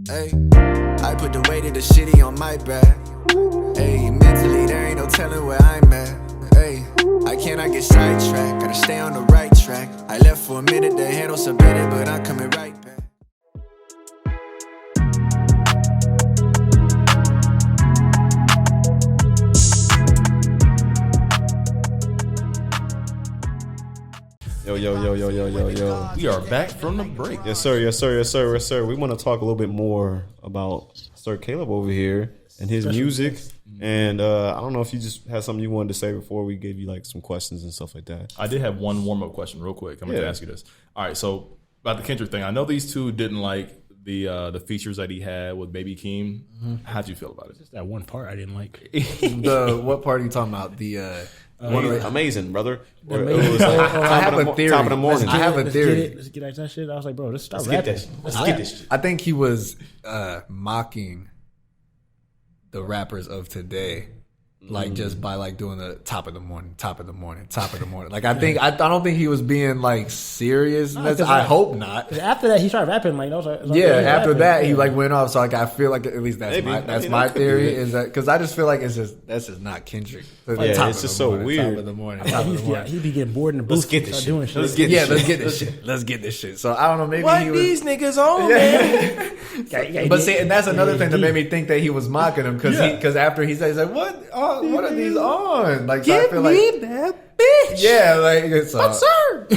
Hey, I put the weight of the shitty on my back. Hey, mentally there ain't no telling where I'm at. Hey, I cannot get sidetracked, gotta stay on the right track. I left for a minute, the handle submitted, but I'm coming right back. Yo. We are back from the break. Yes, sir. We want to talk a little bit more about Sir Caleb over here and his music. And I don't know if you just had something you wanted to say before we gave you like some questions and stuff like that. I did have one warm-up question real quick. I'm going to ask you this. All right, so about the Kendrick thing. I know these two didn't like the features that he had with Baby Keem. Mm-hmm. How'd you feel about it? Just that one part I didn't like. What part are you talking about? Amazing, brother. I have a theory. Top of the morning. I have a theory. Let's get that shit. I was like, bro, let's start Let's rapping. get this shit. I think he was mocking the rappers of today, like just by like doing the top of the morning. Like I don't think he was being like serious. I hope not. After that, he started rapping like, after that he like went off. So like I feel like at least that's my theory is that because I just feel like that's just not Kendrick. It's just so weird. Top of the morning. He'd be getting bored in the booth. Let's get this doing shit. Let's get this shit. So I don't know. Maybe What he was. these niggas on, man? But see, and that's another thing that made me think that he was mocking him because after he said, he's like, what are these on? Like, so I feel like that bitch. yeah, like it's sir.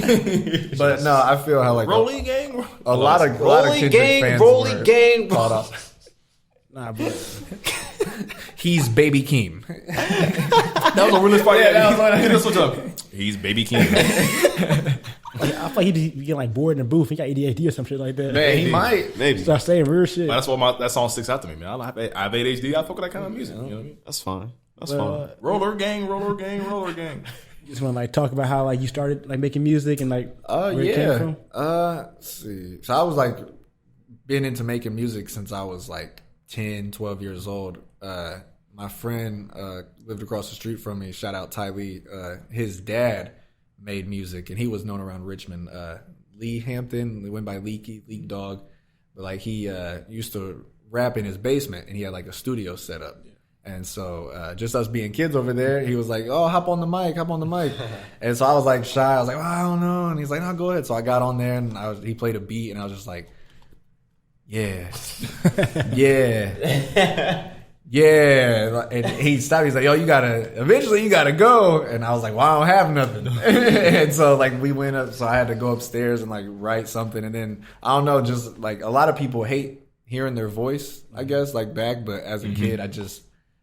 But no, I feel how like Rolling gang. a lot of Kendrick fans Rolling were gang. caught up. Nah, bro. He's Baby Keem. That was the realest part. He just switch up. He's Baby Keem. I feel like he'd be getting like bored in the booth. He got ADHD or some shit like that. Man, he might. Maybe. Start saying real shit. That's what that song sticks out to me, man. I have ADHD. I fuck with that kind of music. You know what I mean? That's fine. That's fine. Roller gang. Just want to like talk about how like you started like making music and like where it came from. Let's see. So I was like been into making music since I was like 10, 12 years old. My friend lived across the street from me. Shout out Ty Lee. His dad made music, and he was known around Richmond. Lee Hampton. He went by Leak Dog. But like he used to rap in his basement, and he had like a studio set up. Yeah. And so just us being kids over there, he was like, "Oh, hop on the mic." And so I was like shy. I was like, "Well, I don't know." And he's like, "No, go ahead." So I got on there, and he played a beat, and I was just like, "Yeah, yeah." And he stopped. He's like, "Yo, eventually you gotta go." And I was like, "Well, I don't have nothing." And so like we went up. So I had to go upstairs and like write something. And then I don't know, just like a lot of people hate hearing their voice, I guess, like back. But as a kid,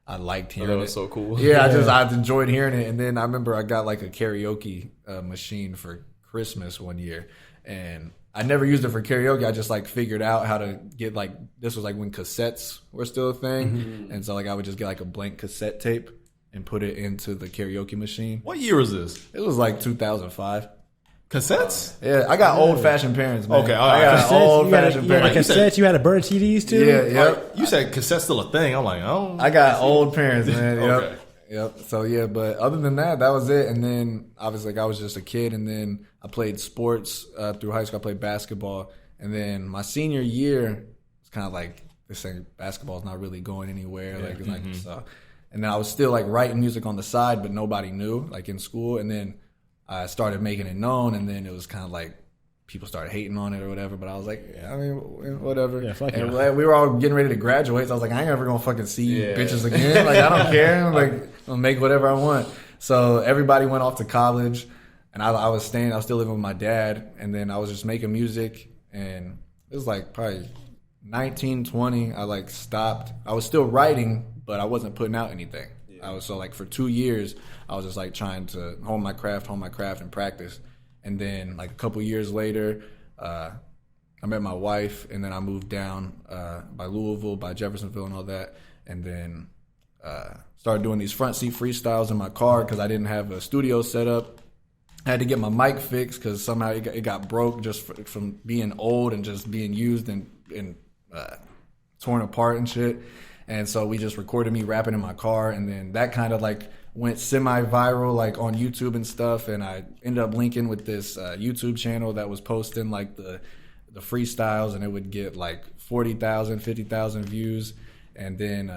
I liked hearing it. That was so cool. Yeah, I enjoyed hearing it. And then I remember I got like a karaoke machine for Christmas one year, and I never used it for karaoke. I just like figured out how to get like, this was like when cassettes were still a thing. Mm-hmm. And so like I would just get like a blank cassette tape and put it into the karaoke machine. What year was this? It was like 2005. Cassettes? Yeah, I got old fashioned parents, man. Okay, all right. I got old fashioned parents. Cassettes, you had to burn CDs too? Yeah. You said cassette's still a thing. I'm like, oh. I got old parents, man. Okay. Yep. So yeah, but other than that was it. And then obviously like I was just a kid, and then I played sports through high school. I played basketball, and then my senior year was kind of like this thing. Basketball's not really going anywhere. Yeah. So, and then I was still like writing music on the side, but nobody knew like in school. And then I started making it known, and then it was kind of like people started hating on it or whatever. But I was like, I mean, whatever. Yeah, fuck and yeah. we were all getting ready to graduate, so I was like, I ain't ever gonna fucking see bitches again. Like I don't care. Like I'll make whatever I want. So everybody went off to college, and I was still living with my dad, and then I was just making music, and it was like probably 19, 20. I like stopped. I was still writing, but I wasn't putting out anything. I was so like for 2 years, I was just like trying to hone my craft and practice. And then like a couple years later, I met my wife, and then I moved down by Louisville, by Jeffersonville and all that. And then started doing these front seat freestyles in my car because I didn't have a studio set up. I had to get my mic fixed because somehow it got broke just from being old and just being used and torn apart and shit. And so we just recorded me rapping in my car, and then that kind of like went semi-viral like on YouTube and stuff. And I ended up linking with this YouTube channel that was posting like the freestyles, and it would get like 40,000, 50,000 views, and then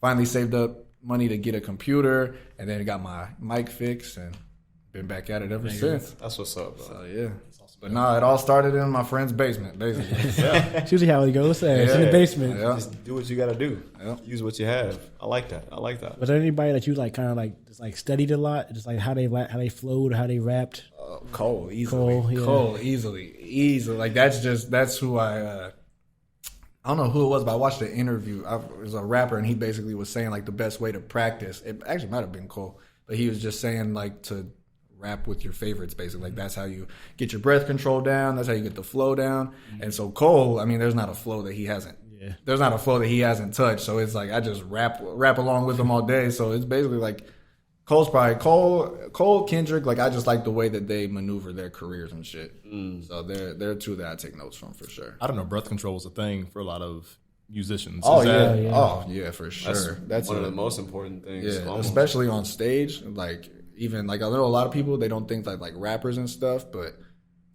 finally saved up money to get a computer, and then got my mic fixed, and been back at it ever since. That's what's up, bro. So yeah. But no, it all started in my friend's basement, basically. It's usually how it goes. It's in the basement. Yeah. Just do what you got to do. Yeah. Use what you have. I like that. Was there anybody that you like kind of like just like studied a lot, just like how they flowed or how they rapped? Cole, easily. Cole, easily. Like that's who I don't know who it was, but I watched an interview. It was a rapper, and he basically was saying like the best way to practice. It actually might have been Cole, but he was just saying like to rap with your favorites, basically. Like that's how you get your breath control down. That's how you get the flow down. And so Cole, I mean, there's not a flow that he hasn't. Yeah. There's not a flow that he hasn't touched. So it's like I just rap along with him all day. So it's basically like Cole, Kendrick. Like I just like the way that they maneuver their careers and shit. So they're two that I take notes from for sure. I don't know. Breath control was a thing for a lot of musicians. Oh yeah, for sure. That's one of the most important things. Yeah, especially on stage. Like even like I know a lot of people, they don't think that like rappers and stuff, but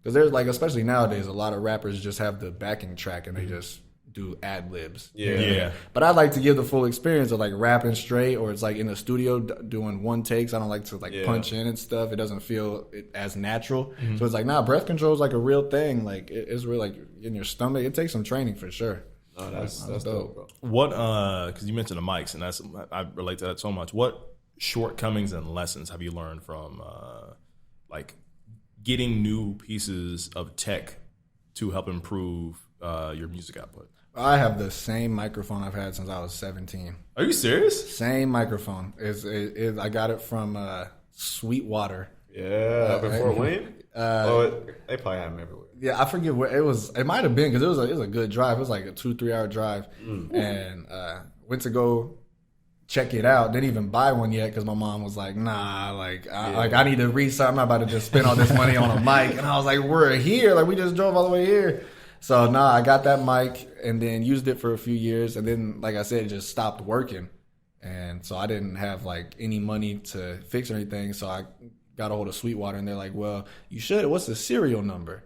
because there's like especially nowadays a lot of rappers just have the backing track and they just do ad libs. Yeah. But I like to give the full experience of like rapping straight, or it's like in the studio doing one takes. I don't like to like punch in and stuff. It doesn't feel as natural. So it's like breath control is like a real thing. Like it's real, like in your stomach. It takes some training for sure. Oh, that's dope, bro. What? Because you mentioned the mics, and I relate to that so much. What shortcomings and lessons have you learned from like getting new pieces of tech to help improve your music output? I have the same microphone I've had since I was 17. Are you serious? Same microphone. I got it from Sweetwater. Yeah, up in Fort Wayne? They probably have them everywhere. Yeah, I forget where it was. It might have been because it was a good drive. It was like a 2-3 hour drive, and went to go check it out. Didn't even buy one yet because my mom was like, "Nah, I need to restart. I'm not about to just spend all this money on a mic." And I was like, "We're here. Like we just drove all the way here." So I got that mic and then used it for a few years, and then like I said, it just stopped working, and so I didn't have like any money to fix or anything. So I got a hold of Sweetwater, and they're like, "Well, you should. What's the serial number?"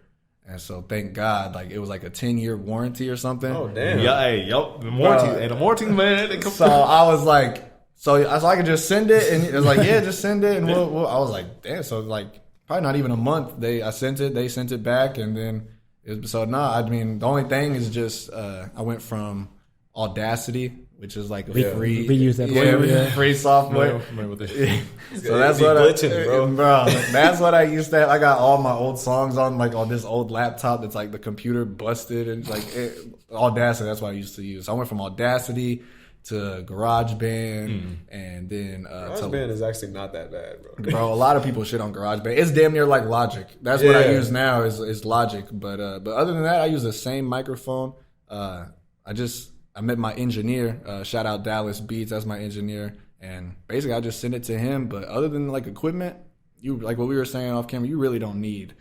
And so thank God, like it was like a 10-year warranty or something. Oh damn! Yeah, the warranty and the warranty man. So I was like, so I could just send it, and it was like, yeah, just send it, and we'll. I was like, damn. So like probably not even a month. I sent it, they sent it back, and then I mean, the only thing is just I went from Audacity, which is like a free, we use that free software. So that's what bro. That's what I used to have. I got all my old songs on like on this old laptop that's like the computer busted and like Audacity. That's what I used to use. So I went from Audacity to GarageBand, and then GarageBand is actually not that bad, bro. Bro, a lot of people shit on GarageBand. It's damn near like Logic. That's what I use now is Logic. But other than that, I use the same microphone. I met my engineer. Shout out Dallas Beats. That's my engineer. And basically, I just send it to him. But other than like equipment, you like what we were saying off camera, you really don't need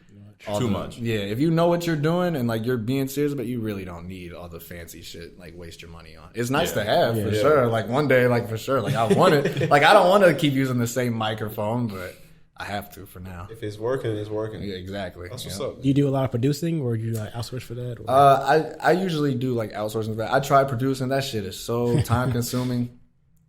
too much. Yeah, if you know what you're doing and like you're being serious, but you really don't need all the fancy shit. Like waste your money on. It's nice to have for sure. Like one day, like for sure. Like I want it. Like I don't want to keep using the same microphone, but I have to for now. If it's working, it's working. Yeah, exactly. That's what's up. Do you do a lot of producing, or do you like outsource for that? Or? I usually do like outsourcing for that. I try producing. That shit is so time consuming.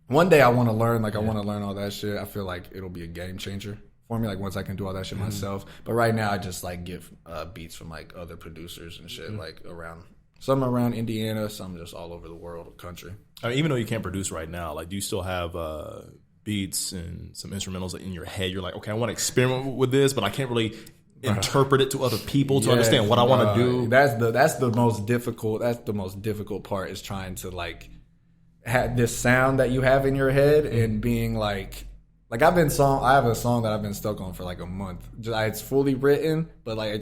One day I want to learn. Like I want to learn all that shit. I feel like it'll be a game changer for me. Like once I can do all that shit myself. But right now I just like give beats from like other producers and shit. Like some around Indiana, some just all over the world, country. I mean, even though you can't produce right now, like do you still have beats and some instrumentals in your head? You're like, okay, I want to experiment with this, but I can't really interpret it to other people to understand what I want to do. That's the most difficult. That's the most difficult part is trying to like have this sound that you have in your head and being like I have a song that I've been stuck on for like a month. It's fully written, but like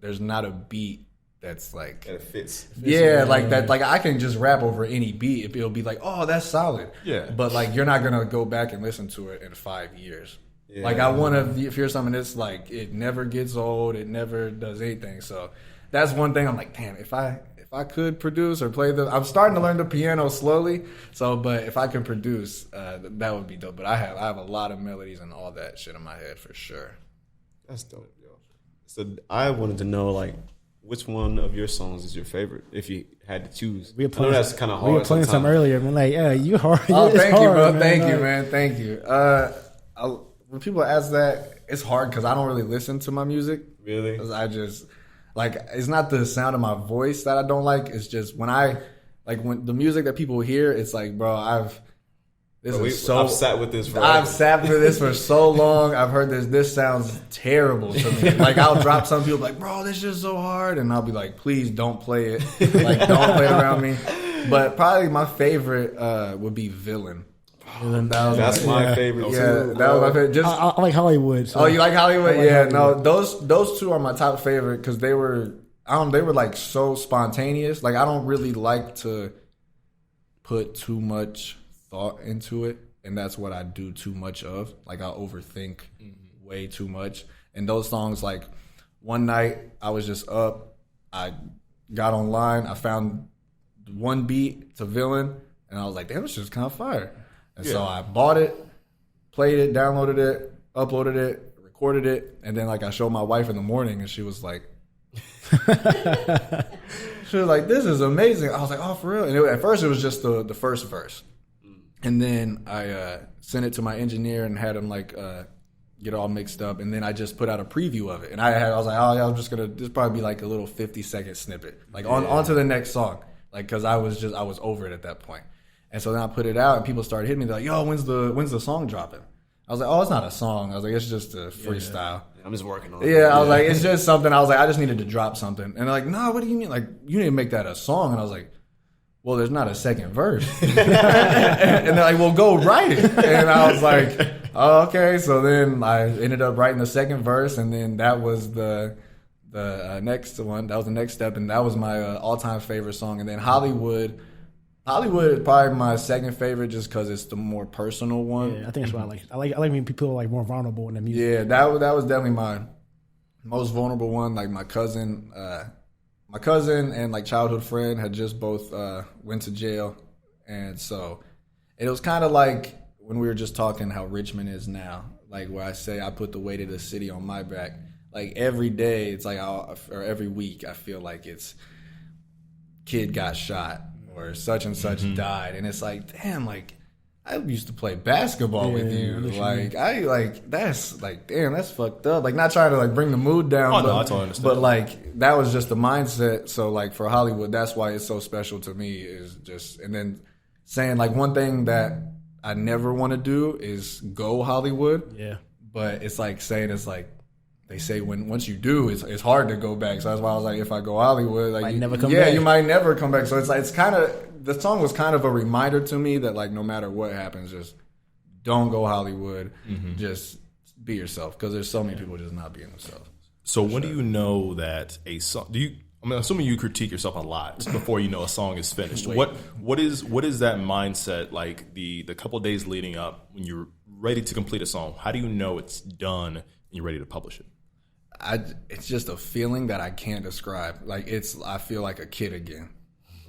there's not a beat that's like that fits. Like that. Like I can just rap over any beat. It'll be like, oh, that's solid. Yeah. But like you're not gonna go back and listen to it in 5 years. Yeah. Like I want to hear something that's like it never gets old. It never does anything. So that's one thing. I'm like, damn, if I could produce or play I'm starting to learn the piano slowly. So, but if I could produce, that would be dope. But I have a lot of melodies and all that shit in my head for sure. That's dope, yo. So I wanted to know, like, which one of your songs is your favorite? If you had to choose, We were I know playing, that's kind of hard. we were playing some sometimes. earlier, man. Like, yeah, you hard. Oh, It's thank you, hard, bro. man. Thank you, man. Thank you. When people ask that, it's hard because I don't really listen to my music. Really? 'Cause I just like it's not the sound of my voice that I don't like. It's just when the music that people hear, it's like, bro, I've sat with this. I've sat with this for so long. I've heard this. This sounds terrible to me. Like I'll drop some people like, bro, this is so hard, and I'll be like, please don't play it. Like don't play it around me. But probably my favorite would be Villain. That's my favorite. Yeah, too. that was my favorite. I like Hollywood. So. Oh, you like Hollywood? like Yeah, Hollywood. no, those two are my top favorite because they were like so spontaneous. Like I don't really like to put too much thought into it, and that's what I do too much of. Like I overthink way too much. And those songs, like one night I was just up, I got online, I found one beat to Villain, and I was like, damn, this shit's kind of fire. And so I bought it, played it, downloaded it, uploaded it, recorded it, and then like I showed my wife in the morning, and she was like, this is amazing. I was like, oh, for real? And at first it was just the first verse, and then I sent it to my engineer and had him like get all mixed up, and then I just put out a preview of it, and I was like, oh yeah, I'm just gonna this probably be like a little 50-second snippet, like on to the next song, like because I was over it at that point. And so then I put it out, and people started hitting me. They're like, yo, when's the song dropping? I was like, oh, it's not a song. I was like, it's just a freestyle. Yeah, I'm just working on it. Yeah, I was like, it's just something. I was like, I just needed to drop something. And they're like, no, what do you mean? Like, you need to make that a song. And I was like, well, there's not a second verse. And they're like, well, go write it. And I was like, oh, okay. So then I ended up writing the second verse, and then that was the next one. That was the next step, and that was my all-time favorite song. And then Hollywood is probably my second favorite just because it's the more personal one. Yeah, I think that's what I like. I like when people are like more vulnerable in the music. Yeah, that was definitely my most vulnerable one. Like my cousin and like childhood friend had just both went to jail, and so it was kind of like when we were just talking how Richmond is now. Like where I say I put the weight of the city on my back. Like every day, it's like or every week, I feel like it's kid got shot. Or such and such died, and it's like, damn, like I used to play basketball with you, that's like, damn, that's fucked up. Like not trying to like bring the mood down, I totally understand. But like that was just the mindset. So like for Hollywood, that's why it's so special to me. Is just and then saying like one thing that I never want to do is go Hollywood. Yeah, but it's like saying it's like. They say once you do, it's hard to go back. So that's why I was like, if I go Hollywood, like might never come back. You might never come back. So it's kind of the song was kind of a reminder to me that like no matter what happens, just don't go Hollywood. Just be yourself because there's so many people just not being themselves. So when do you know that a song? I'm assuming you critique yourself a lot before you know a song is finished. What is that mindset like? The couple of days leading up when you're ready to complete a song, how do you know it's done and you're ready to publish it? It's just a feeling that I can't describe. Like I feel like a kid again.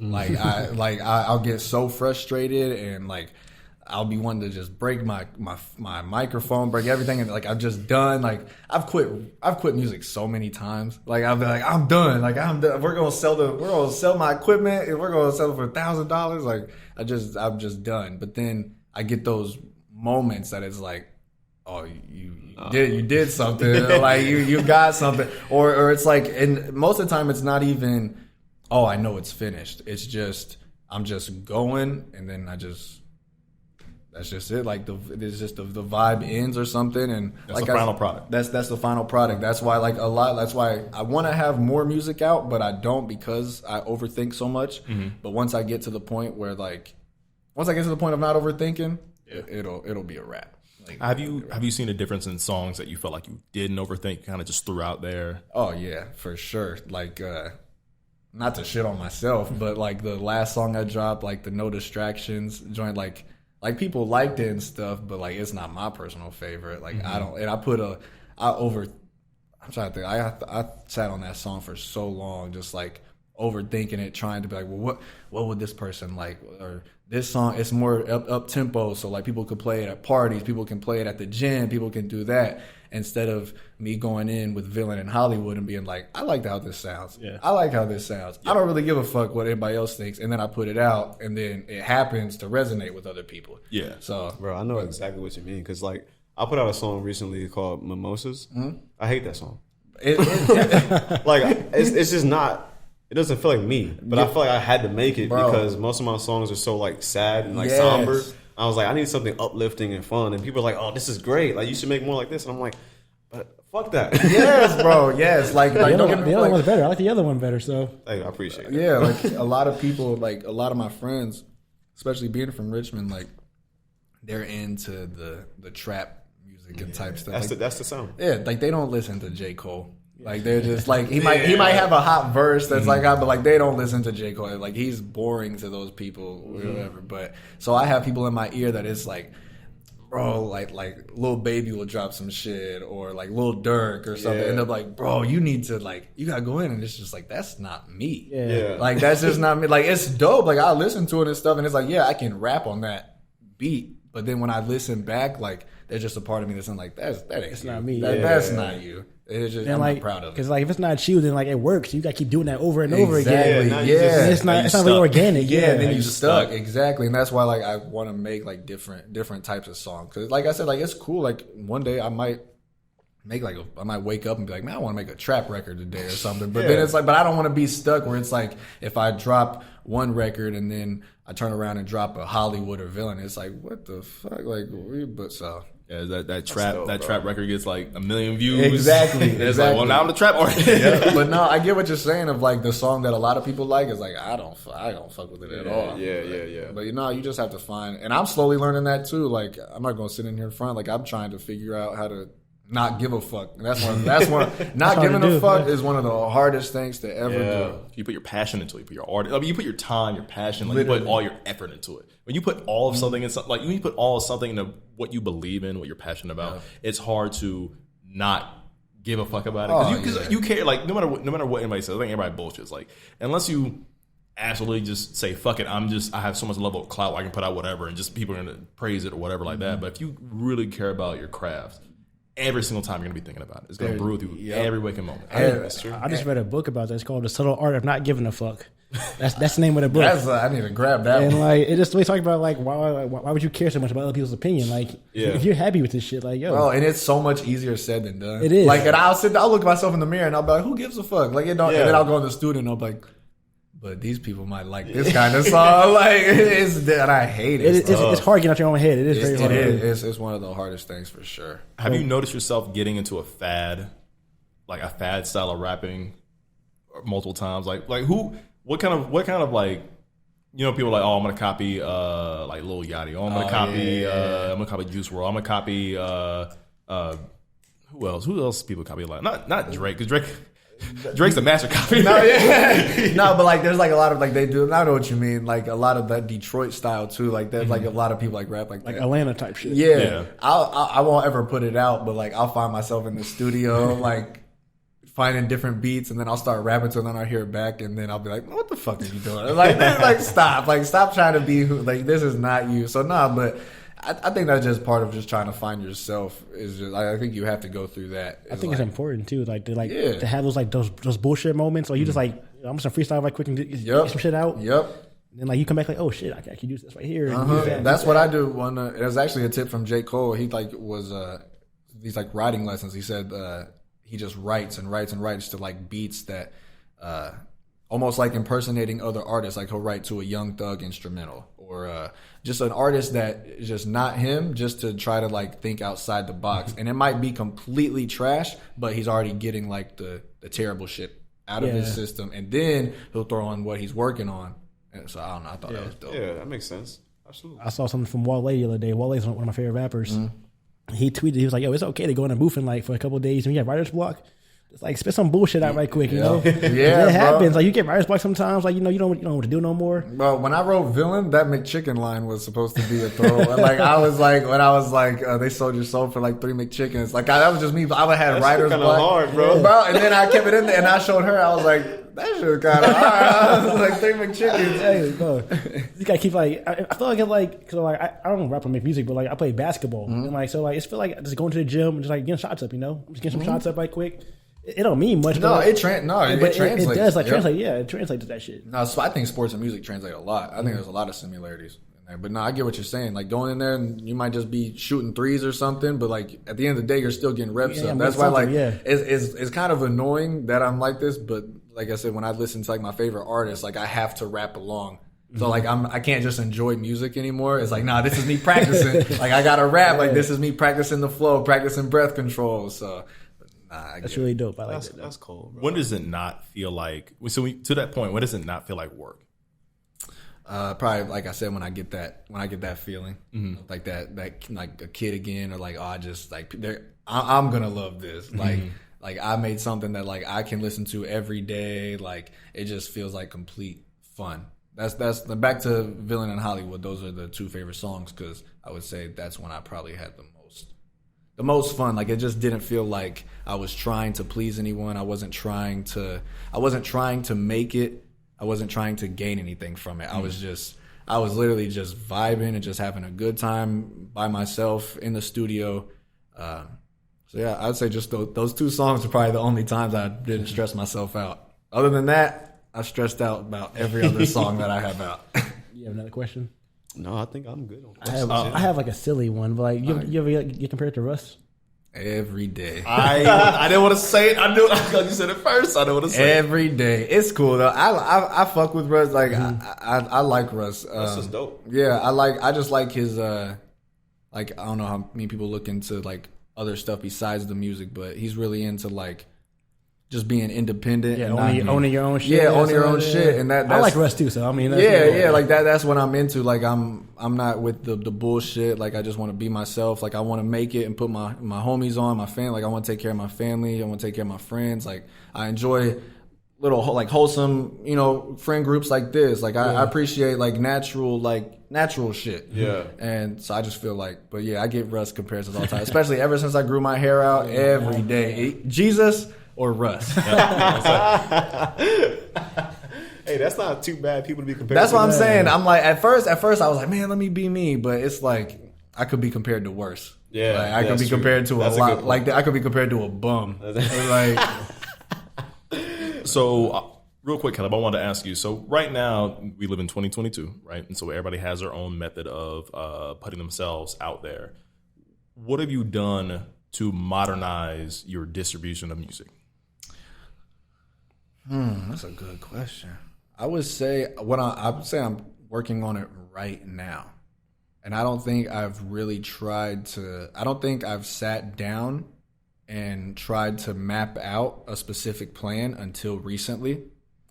Like I'll get so frustrated and like I'll be wanting to just break my microphone, break everything, and like I've just done. Like I've quit music so many times. Like I'll be like I'm done. Like I'm done. We're gonna sell my equipment and we're gonna sell it for $1,000. Like I'm just done. But then I get those moments that it's like, oh, you did something. Like you got something, or it's like, and most of the time it's not even, oh, I know it's finished. It's just I'm just going, and then that's just it. Like it's just the vibe ends or something, and that's like the final product. That's the final product. That's why that's why I want to have more music out, but I don't because I overthink so much. But once I get to the point where once I get to the point of not overthinking, it'll be a wrap. Like, have you seen a difference in songs that you felt like you didn't overthink, kind of just threw out there? Oh yeah, for sure. Like not to shit on myself, but like the last song I dropped, like the No Distractions joint, like people liked it and stuff, but like it's not my personal favorite. Like I don't, and I'm trying to think. I sat on that song for so long, just like overthinking it, trying to be like, well, what would this person like? Or this song, it's more up tempo, so like people could play it at parties, people can play it at the gym, people can do that. Instead of me going in with Villain in Hollywood and being like, I like how this sounds. Yeah. I like how this sounds. Yeah. I don't really give a fuck what anybody else thinks. And then I put it out, and then it happens to resonate with other people. Yeah. So, bro, I know exactly what you mean. Because, like, I put out a song recently called Mimosas. Mm-hmm. I hate that song. It's just not. It doesn't feel like me. But I feel like I had to make it because most of my songs are so, like, sad and, like, somber. I was like, I need something uplifting and fun. And people are like, oh, this is great. Like, you should make more like this. And I'm like, but fuck that. Yes, bro. Yes. Like the other one's better. I like the other one better. So hey, I appreciate it. Yeah, like a lot of people, like a lot of my friends, especially being from Richmond, like they're into the trap music and type stuff. That's the sound. Yeah, like they don't listen to J. Cole. Like they're just like he might have a hot verse that's like but like they don't listen to J. Cole. Like he's boring to those people or whatever. But so I have people in my ear that it's like, bro, like Lil Baby will drop some shit or like Lil Durk or something, and they're like, bro, you need to like you gotta go in, and it's just like that's not me. Yeah. Like that's just not me. Like it's dope. Like I listen to it and stuff, and it's like I can rap on that beat. But then when I listen back, like there's just a part of me that's like that ain't it's not me. That's not you. It's just I'm not proud of it. Because like if it's not you, then like it works. You got to keep doing that over and over again. Yeah, and it's not really organic. Yeah, and then you stuck. Exactly, and that's why like I want to make like different types of songs. Because like I said, like it's cool. Like one day I might make like I might wake up and be like, man, I want to make a trap record today or something. But then it's like, but I don't want to be stuck where it's like if I drop one record and then I turn around and drop a Hollywood or Villain, it's like what the fuck, like but so. Yeah, that trap record gets like 1 million views. Exactly. It's like, well, now I'm the trap artist. Yeah, but no, I get what you're saying of like the song that a lot of people like is like I don't fuck with it at all. Yeah. But you just have to find, and I'm slowly learning that too. Like I'm not gonna sit in here in front. Like I'm trying to figure out how to not give a fuck. And that's one. Not giving a fuck is one of the hardest things to ever do. You put your passion into it. You put your art. I mean, you put your time, your passion. Like you put all your effort into it. When you put all of something in something, like when you put all of something into what you believe in, what you're passionate about, it's hard to not give a fuck about it because you care. Like no matter what anybody says, I think everybody bullshits. Like unless you absolutely just say fuck it, I have so much level of clout, I can put out whatever, and just people are gonna praise it or whatever like that. But if you really care about your craft, every single time you're going to be thinking about it. It's going to brew with you every waking moment. That's true. I just read a book about that. It's called The Subtle Art of Not Giving a Fuck. That's the name of the book. I need to grab that and one. Like it just we talk about like why would you care so much about other people's opinion? Like if you're happy with this shit, like yo. Bro, and it's so much easier said than done. It is. Like and I'll look at myself in the mirror and I'll be like, who gives a fuck? Like it don't and then I'll go in the studio and I'll be like, but these people might like this kind of song. Like and I hate it. It's hard getting out your own head. It is very hard. It's one of the hardest things for sure. Have you noticed yourself getting into a fad style of rapping multiple times? Like what kind of like, people are like, oh, I'm gonna copy like Lil Yachty. Oh, I'm gonna copy Juice WRLD. I'm gonna copy who else? Who else people copy a lot? Not Drake, because Drake's a master copy. No, but like there's like a lot of like they do. I know what you mean. Like a lot of that Detroit style too. Like there's like a lot of people like rap like that. Atlanta type shit. Yeah. I won't ever put it out, but like I'll find myself in the studio like finding different beats, and then I'll start rapping to it, and then I'll hear it back, and then I'll be like, what the fuck are you doing? Like stop trying to be who. Like this is not you. So but. I think that's just part of just trying to find yourself. Is just I think you have to go through that. I think it's important too, to have those bullshit moments, or you just like I'm just gonna freestyle right quick and get some shit out. Yep. And then like you come back like, oh shit, I can use this right here. That's what I do. It was actually a tip from J. Cole. He was these like writing lessons. He said he just writes and writes and writes to like beats that almost like impersonating other artists. Like he'll write to a Young Thug instrumental or just an artist that is just not him, just to try to like think outside the box. And it might be completely trash, but he's already getting like the terrible shit out of his system, and then he'll throw on what he's working on. And so I don't know. I thought that was dope. Yeah, that makes sense. Absolutely. I saw something from Walt the other day. Walt is one of my favorite rappers. He tweeted, he was like, yo, it's okay to go in a booth and like for a couple of days when you have writer's block. It's like spit some bullshit out right quick, you know? Yeah, it happens. Like you get writer's block sometimes, like you don't know what to do no more. Well, when I wrote Villain, that McChicken line was supposed to be a throw. Like I was like, they sold your soul for like 3 McChickens. Like that was just me. I had writer's block, hard, bro. And then I kept it in there and I showed her. I was like, that shit was kind of hard. Like 3 McChickens. Hey, bro, you gotta keep like. I feel like cause like I don't rap or make music, but like I play basketball, and like so like it's feel like just going to the gym and just like getting shots up. Just getting some shots up right quick. It don't mean much. No, but it translates. It does like translate. Yeah, it translates to that shit. No, so I think sports and music translate a lot. I think there's a lot of similarities in there. But no, I get what you're saying. Like going in there and you might just be shooting threes or something, but like at the end of the day, you're still getting reps up. That's why like it's kind of annoying that I'm like this. But like I said, when I listen to like my favorite artists, like I have to rap along. So like I can't just enjoy music anymore. It's like, nah, this is me practicing. Like I gotta rap. Like this is me practicing the flow, practicing breath control. So. That's really dope. I like that. That's cool. Bro. When does it not feel like? To that point, when does it not feel like work? Probably like I said, when I get that feeling, like that like a kid again, or like I just like I'm gonna love this. Like I made something that like I can listen to every day. Like it just feels like complete fun. That's back to Villain in Hollywood. Those are the 2 favorite songs because I would say that's when I probably had the most fun. Like it just didn't feel like I was trying to please anyone. I wasn't trying to make it. I wasn't trying to gain anything from it. I was literally just vibing and just having a good time by myself in the studio. So yeah, I'd say just those 2 songs are probably the only times I didn't stress myself out. Other than that, I stressed out about every other song that I have out. You have another question? No, I think I'm good on questions. I have like a silly one, but like you ever get compared to Russ? Every day. I didn't want to say it. I knew you said it first. I didn't want to say every day. It's cool though. I fuck with Russ. Like I like Russ. Russ is dope. Yeah, I just like his like I don't know how many people look into like other stuff besides the music, but he's really into like just being independent, and owning your own shit. Yeah, owning your own shit, and that's, I like Russ too. So I mean, like that's what I'm into. Like I'm not with the bullshit. Like I just want to be myself. Like I want to make it and put my homies on, my family. Like I want to take care of my family. I want to take care of my friends. Like I enjoy little like wholesome, friend groups like this. Like I appreciate like natural shit. Yeah. And so I just feel like, but yeah, I get Russ comparisons all the time, especially ever since I grew my hair out every day. Jesus or Russ. Hey, that's not too bad. People to be compared. That's what I'm saying. I'm like, at first, I was like, man, let me be me. But it's like I could be compared to worse. Yeah, like, I could be compared to a lot. Like I could be compared to a bum. Like, so real quick, Caleb, I wanted to ask you. So right now we live in 2022, right? And so everybody has their own method of putting themselves out there. What have you done to modernize your distribution of music? That's a good question. I would say I'm working on it right now. And I don't think I've really I don't think I've sat down and tried to map out a specific plan until recently.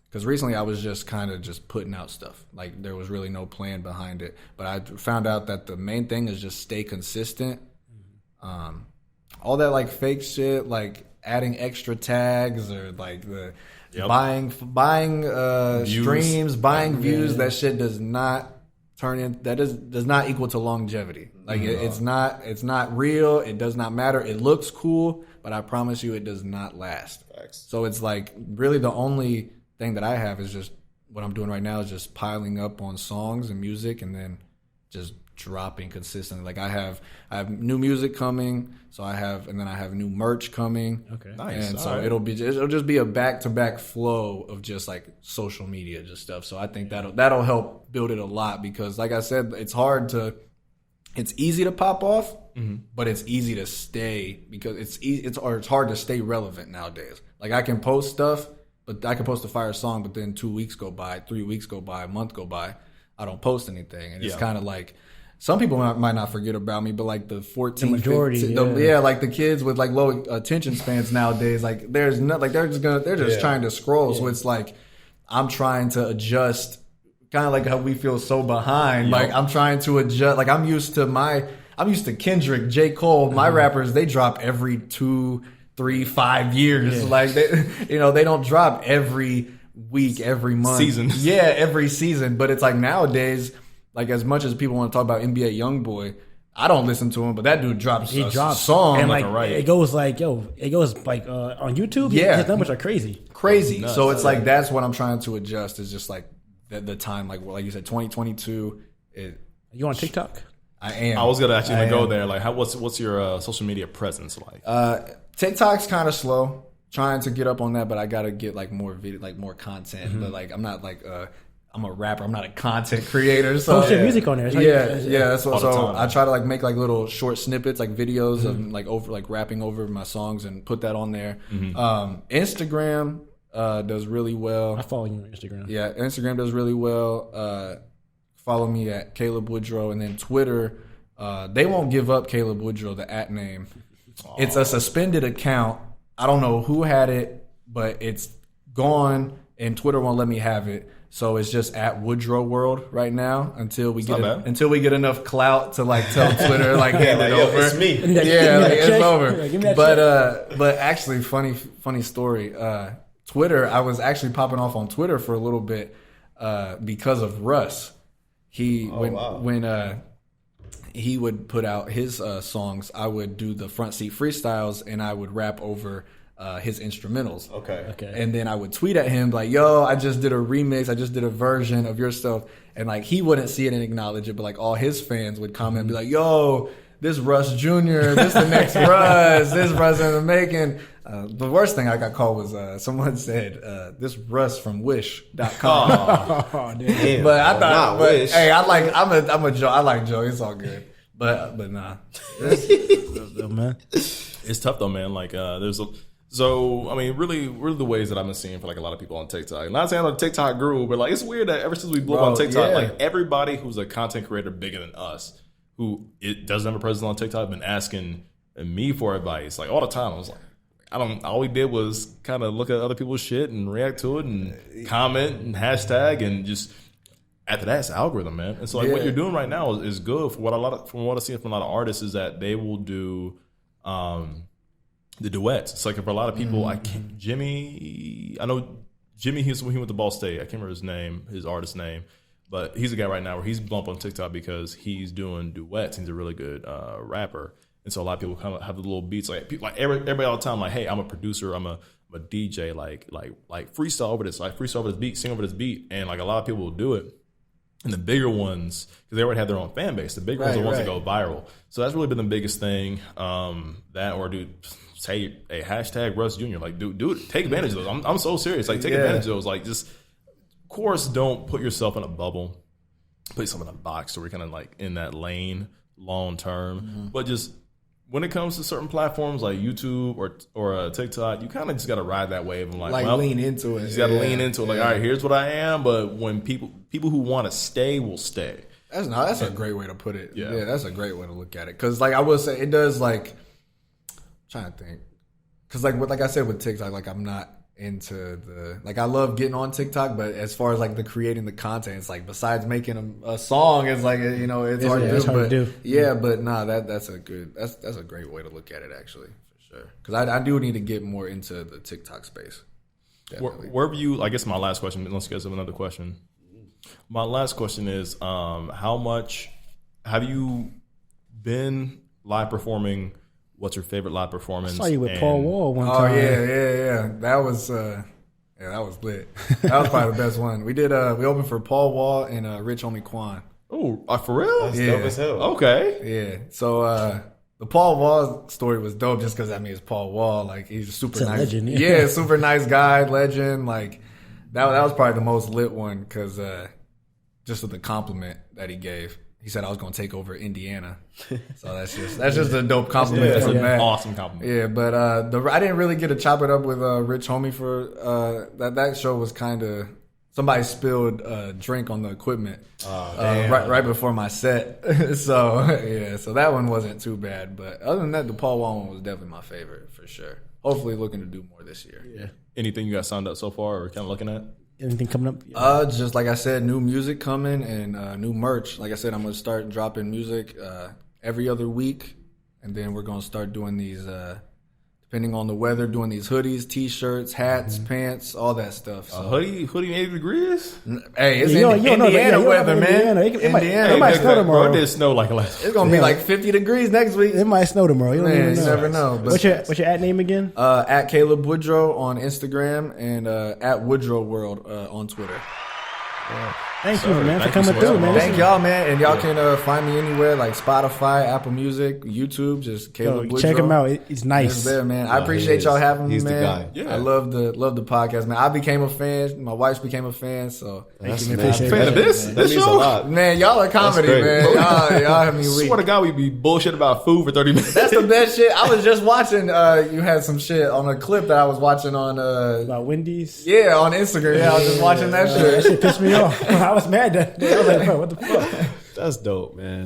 Because recently I was just kind of just putting out stuff. Like there was really no plan behind it. But I found out that the main thing is just stay consistent. All that like fake shit, like adding extra tags or like the buying streams, buying views, that shit does not does not equal to longevity. Like it's not real. It does not matter. It looks cool, but I promise you, it does not last. Facts. So it's like really the only thing that I have is just what I'm doing right now is just piling up on songs and music, and then just dropping consistently. Like I have new music coming, and then I have new merch coming. Okay, nice. And so it'll just be a back-to-back flow of just like social media, just stuff. So I think that'll help build it a lot, because like I said, it's easy to pop off, but it's easy to stay, because it's hard to stay relevant nowadays. Like I can post stuff, but I can post a fire song, but then 2 weeks go by, 3 weeks go by, a month go by, I don't post anything, and it's kind of like, some people might not forget about me, but like the 14, the majority, 15, like the kids with like low attention spans nowadays, like there's not like they're just trying to scroll. So it's like I'm trying to adjust, kind of like how we feel so behind. Like I'm trying to adjust. Like I'm used to Kendrick, J. Cole, my rappers. They drop every 2, 3, 5 years. Like they don't drop every week, every month, season. Every season. But it's like nowadays, like as much as people want to talk about NBA YoungBoy, I don't listen to him, but that dude drops He a drops song and like a right. it goes like on YouTube. Yeah. His numbers are crazy. crazy. So it's like that's what I'm trying to adjust. Is just like the time, like you said, 2022. You on TikTok? I am. I was gonna actually go there. Like, what's your social media presence like? TikTok's kind of slow. Trying to get up on that, but I gotta get like more video, like more content. But like I'm not like I'm a rapper. I'm not a content creator. So Post your music on there. That's what. All the So time. I try to like make like little short snippets, like videos of like rapping over my songs and put that on there. Instagram does really well. I follow you on Instagram. Yeah, Instagram does really well. Follow me at Caleb Woodrow, and then Twitter. They won't give up Caleb Woodrow, the @name. It's a suspended account. I don't know who had it, but it's gone, and Twitter won't let me have it. So it's just at Woodrow World right now until we get enough clout to like tell Twitter like hand it over. It's me. Yeah, like, it's check. over. Like, give me that But actually, funny story. Twitter, I was actually popping off on Twitter for a little bit because of Russ. When he would put out his songs, I would do the front seat freestyles and I would rap over his instrumentals. Okay. And then I would tweet at him like, "Yo, I just did a remix. I just did a version of your stuff." And like he wouldn't see it and acknowledge it, but like all his fans would comment and be like, "Yo, this Russ Jr., this the next Russ, this Russ in the making." The worst thing I got called was someone said, "This Russ from Wish.com." Oh, damn. But I thought, Wish. hey, I'm a Joe. I like Joe. It's all good. But nah. Man. It's tough though, man. Like really the ways that I've been seeing for like a lot of people on TikTok. Not saying I'm a TikTok guru, but like it's weird that ever since we blew up on TikTok, like everybody who's a content creator bigger than us, who it doesn't have a presence on TikTok, been asking me for advice like all the time. I was like, all we did was kind of look at other people's shit and react to it and comment and hashtag and just after that it's the algorithm, man. And so like what you're doing right now is good for from what I see from a lot of artists is that they will do the duets. It's like for a lot of people, I know Jimmy, he went to Ball State. I can't remember his name, his artist name, but he's a guy right now where he's bumped on TikTok because he's doing duets. He's a really good rapper. And so a lot of people kind of have the little beats like everybody all the time, like, hey, I'm a producer, I'm a DJ, like freestyle over this, like freestyle over this beat, sing over this beat. And like a lot of people will do it. And the bigger ones, because they already have their own fan base, the big ones are the ones that go viral. So that's really been the biggest thing. Say a hashtag Russ Jr. Like, dude, take advantage of those. I'm so serious. Like, take advantage of those. Like, just, of course, don't put yourself in a bubble. Put yourself in a box so we're kind of like in that lane long term. But just when it comes to certain platforms like YouTube or TikTok, you kind of just got to ride that wave and lean into it. You just got to lean into it. Like, all right, here's what I am. But when people who want to stay will stay. That's a great way to put it. Yeah, that's a great way to look at it. Because like I will say, it does like. I'm trying to think. Because like I said with TikTok, like I'm not into I love getting on TikTok, but as far as like the creating the content, it's like besides making a song, it's like it's hard to do. Yeah, but nah, that's a great way to look at it actually for sure. Because I do need to get more into the TikTok space. Where were you? I guess my last question. Unless you guys have another question. My last question is, how much have you been live performing? What's your favorite live performance? I saw you with Paul Wall one time. Oh yeah. That was lit. That was probably the best one. We did. We opened for Paul Wall and Rich Homie Quan. Oh, for real? That's dope as hell. Okay. Yeah. So the Paul Wall story was dope just because it's Paul Wall. Like he's a super nice legend. Yeah, super nice guy, legend. Like that was probably the most lit one because just with the compliment that he gave. He said I was going to take over Indiana, so that's just a dope compliment from Matt. Awesome compliment. Yeah, but I didn't really get to chop it up with Rich Homie for that show was kind of somebody spilled a drink on the equipment right before my set, so that one wasn't too bad. But other than that, the Paul Wall one was definitely my favorite for sure. Hopefully, looking to do more this year. Yeah. Anything you got signed up so far, or kind of looking at? Anything coming up? Just like I said, new music coming and new merch. Like I said, I'm gonna start dropping music every other week, and then we're gonna start doing these. Depending depending on the weather, doing these hoodies, t-shirts, hats, pants, all that stuff. So. Hoodie 80 degrees? Hey, it's You don't know Indiana that. weather, man. Indiana. It might snow tomorrow. Bro, it did snow like last. It's gonna be like 50 degrees next week. It might snow tomorrow. You don't Man, even you know. never know. But, What's your ad name again? at Caleb Woodrow on Instagram and at Woodrow World on Twitter. Thank you, man, for thank you coming so through, much. man. Thank y'all, man, and y'all can find me anywhere like Spotify, Apple Music, YouTube. Just Caleb Woodrow. Check him out. It's It's nice. there, man. I appreciate y'all having me, He's the man. guy. Yeah. I love the podcast, man. I became a fan. My wife became a fan, so That's you, man. appreciate Fan of this? That This means a show? lot. man, y'all are comedy, great. man. Y'all have me weak. Swear to God, we be bullshit about food for 30 minutes. That's the best shit. I was just watching. You had some shit on a clip that I was watching on. About Wendy's. Yeah, on Instagram. Yeah, I was just watching that That shit. shit pissed me off. I was mad that day. I was like, bro, what the fuck? That's dope, man.